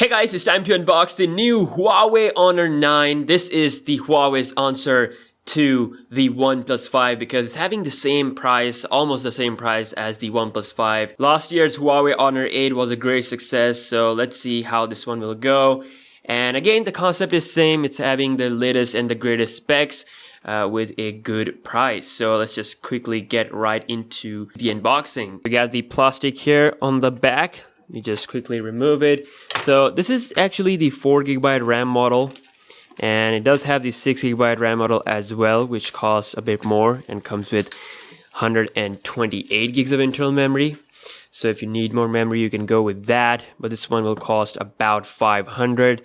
Hey guys, it's time to unbox the new Huawei Honor 9. This is the Huawei's answer to the OnePlus 5 because it's having the same price, almost the same price as the OnePlus 5. Last year's Huawei Honor 8 was a great success, so let's see how this one will go. And again, the concept is same. It's having the latest and the greatest specs with a good price. So let's just quickly get right into the unboxing. We got the plastic here on the back. Let me just quickly remove it. So this is actually the 4GB RAM model, and it does have the 6GB RAM model as well, which costs a bit more and comes with 128 gigs of internal memory. So if you need more memory, you can go with that, but this one will cost about $500.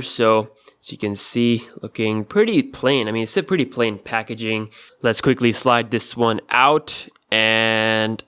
So as you can see, looking pretty plain. I mean, it's a pretty plain packaging. Let's quickly slide this one out and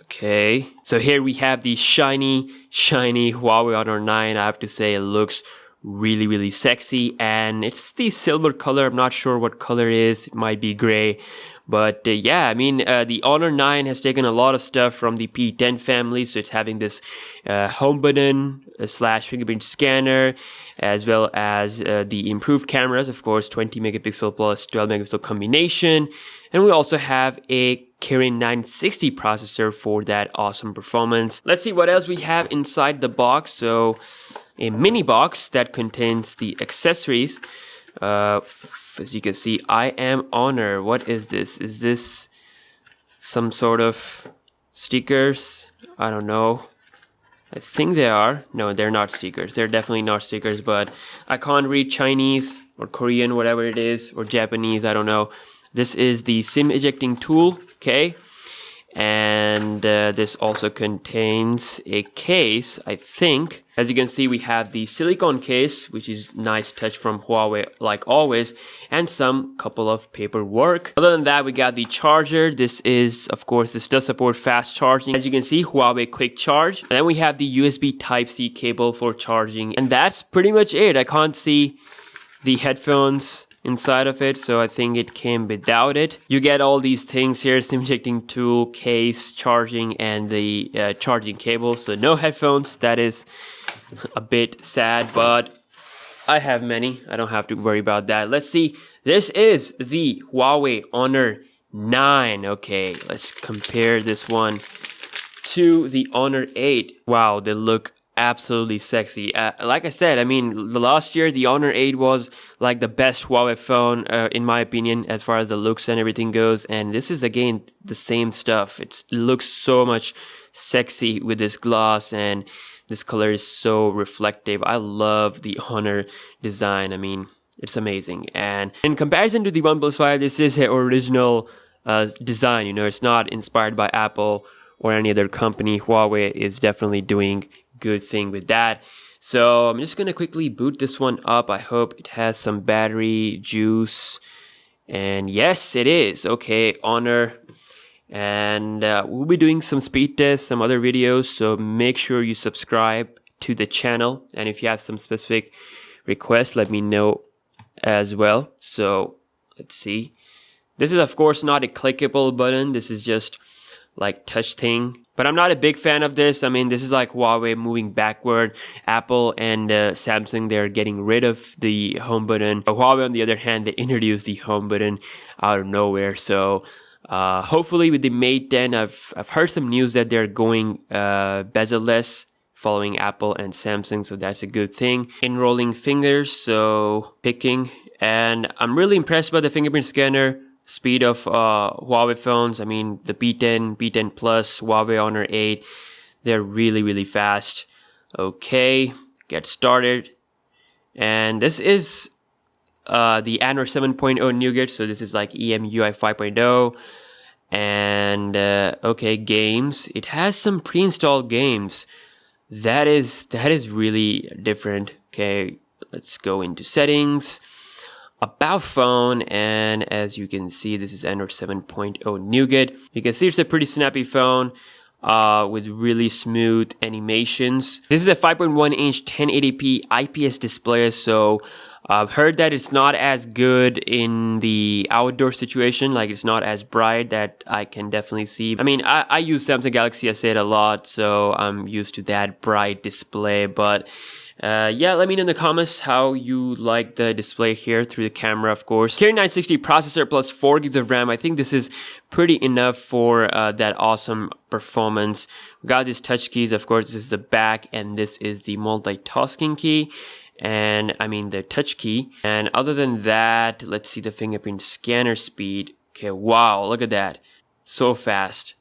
okay, so here we have the shiny Huawei Honor 9. I have to say it looks really sexy, and it's the silver color. I'm not sure what color it is. It might be gray, but yeah, I mean, the Honor 9 has taken a lot of stuff from the P10 family. So it's having this home button slash fingerprint scanner, as well as the improved cameras, of course, 20 megapixel plus 12 megapixel combination. And we also have a Kirin 960 processor for that awesome performance. Let's see what else we have inside the box. So a mini box that contains the accessories. As you can see, I am Honor. What is this? Is this some sort of stickers? I don't know. I think they are. No, they're not stickers. They're definitely not stickers, but I can't read Chinese or Korean, whatever it is, or Japanese, I don't know. This is the SIM ejecting tool, okay? And this also contains a case, I think. As you can see, we have the silicone case, which is nice touch from Huawei, like always, and some couple of paperwork. Other than that, we got the charger. This is, of course, this does support fast charging. As you can see, Huawei Quick Charge. And then we have the USB Type-C cable for charging. And that's pretty much it. I can't see the headphones inside of it, so I think it came without it. You get all these things here: SIM ejecting tool, case, charging, and the charging cable. So no headphones. That is a bit sad, but I have many. I don't have to worry about that. Let's see. This is the Huawei Honor 9. Okay, let's compare this one to the Honor 8. Wow, they look absolutely sexy. Like I said, I mean, the last year the Honor 8 was like the best Huawei phone in my opinion, as far as the looks and everything goes, and this is again the same stuff. It looks so much sexy with this gloss, and this color is so reflective. I love the Honor design. I mean, it's amazing. And in comparison to the OnePlus 5, this is an original design. You know, it's not inspired by Apple or any other company. Huawei is definitely doing good thing with that. So I'm just gonna quickly boot this one up. I hope it has some battery juice, and yes, it is. Okay, Honor. And we'll be doing some speed tests, some other videos, so make sure you subscribe to the channel, and if you have some specific requests, let me know as well. So let's see. This is of course not a clickable button. This is just like touch thing, but I'm not a big fan of this. I mean, this is like Huawei moving backward. Apple and Samsung, they're getting rid of the home button. But Huawei, on the other hand, they introduced the home button out of nowhere. So hopefully with the Mate 10, I've heard some news that they're going bezel-less, following Apple and Samsung, so that's a good thing. Enrolling fingers, so picking, and I'm really impressed by the fingerprint scanner speed of Huawei phones. I mean, the P10, P10 Plus, Huawei Honor 8, they're really fast. Okay, get started. And this is the Android 7.0 Nougat, so this is like EMUI 5.0. And okay, games. It has some pre-installed games. That is really different. Okay, let's go into settings. About phone, and as you can see, this is Android 7.0 Nougat. You can see it's a pretty snappy phone with really smooth animations. This is a 5.1 inch 1080p IPS display, so I've heard that it's not as good in the outdoor situation, like it's not as bright. That I can definitely see. I mean, I use Samsung Galaxy S8 a lot, so I'm used to that bright display. But yeah, let me know in the comments how you like the display here through the camera, of course. Kirin 960 processor plus 4 gigs of RAM. I think this is pretty enough for that awesome performance. We got these touch keys, of course. This is the back, and this is the multitasking key. And I mean the touch key. And other than that, let's see the fingerprint scanner speed. Okay, wow, look at that. So fast.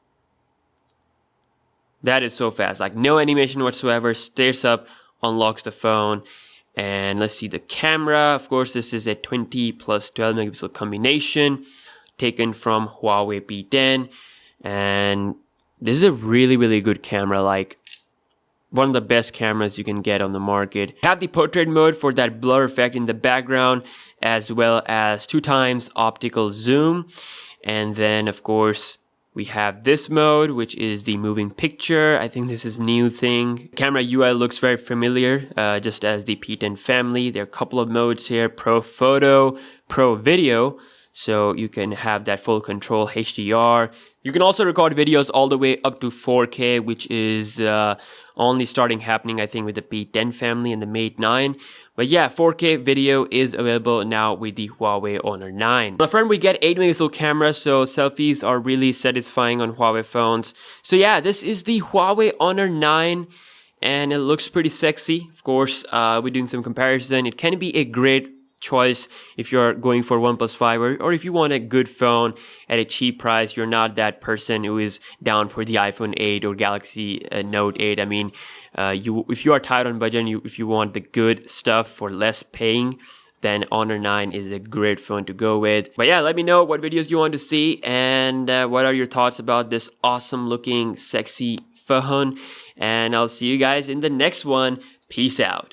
That is so fast. Like no animation whatsoever. Stares up, unlocks the phone. And let's see the camera. Of course, this is a 20 plus 12 megapixel combination taken from Huawei P10. And this is a really good camera. Like one of the best cameras you can get on the market. Have the portrait mode for that blur effect in the background, as well as 2x optical zoom. And then of course we have this mode, which is the moving picture. I think this is a new thing. Camera UI looks very familiar, just as the P10 family. There are a couple of modes here: Pro Photo, Pro Video. So you can have that full control HDR. You can also record videos all the way up to 4K, which is only starting happening, I think, with the P10 family and the Mate 9. But yeah, 4K video is available now with the Huawei Honor 9. My friend, we get 8 megapixel camera, so selfies are really satisfying on Huawei phones. So yeah, this is the Huawei Honor 9, and it looks pretty sexy. Of course, we're doing some comparison. It can be a great choice if you're going for OnePlus 5, or if you want a good phone at a cheap price. You're not that person who is down for the iPhone 8 or Galaxy Note 8. I mean, if you are tight on budget and if you want the good stuff for less paying, then Honor 9 is a great phone to go with. But yeah, let me know what videos you want to see, and what are your thoughts about this awesome looking sexy phone. And I'll see you guys in the next one. Peace out.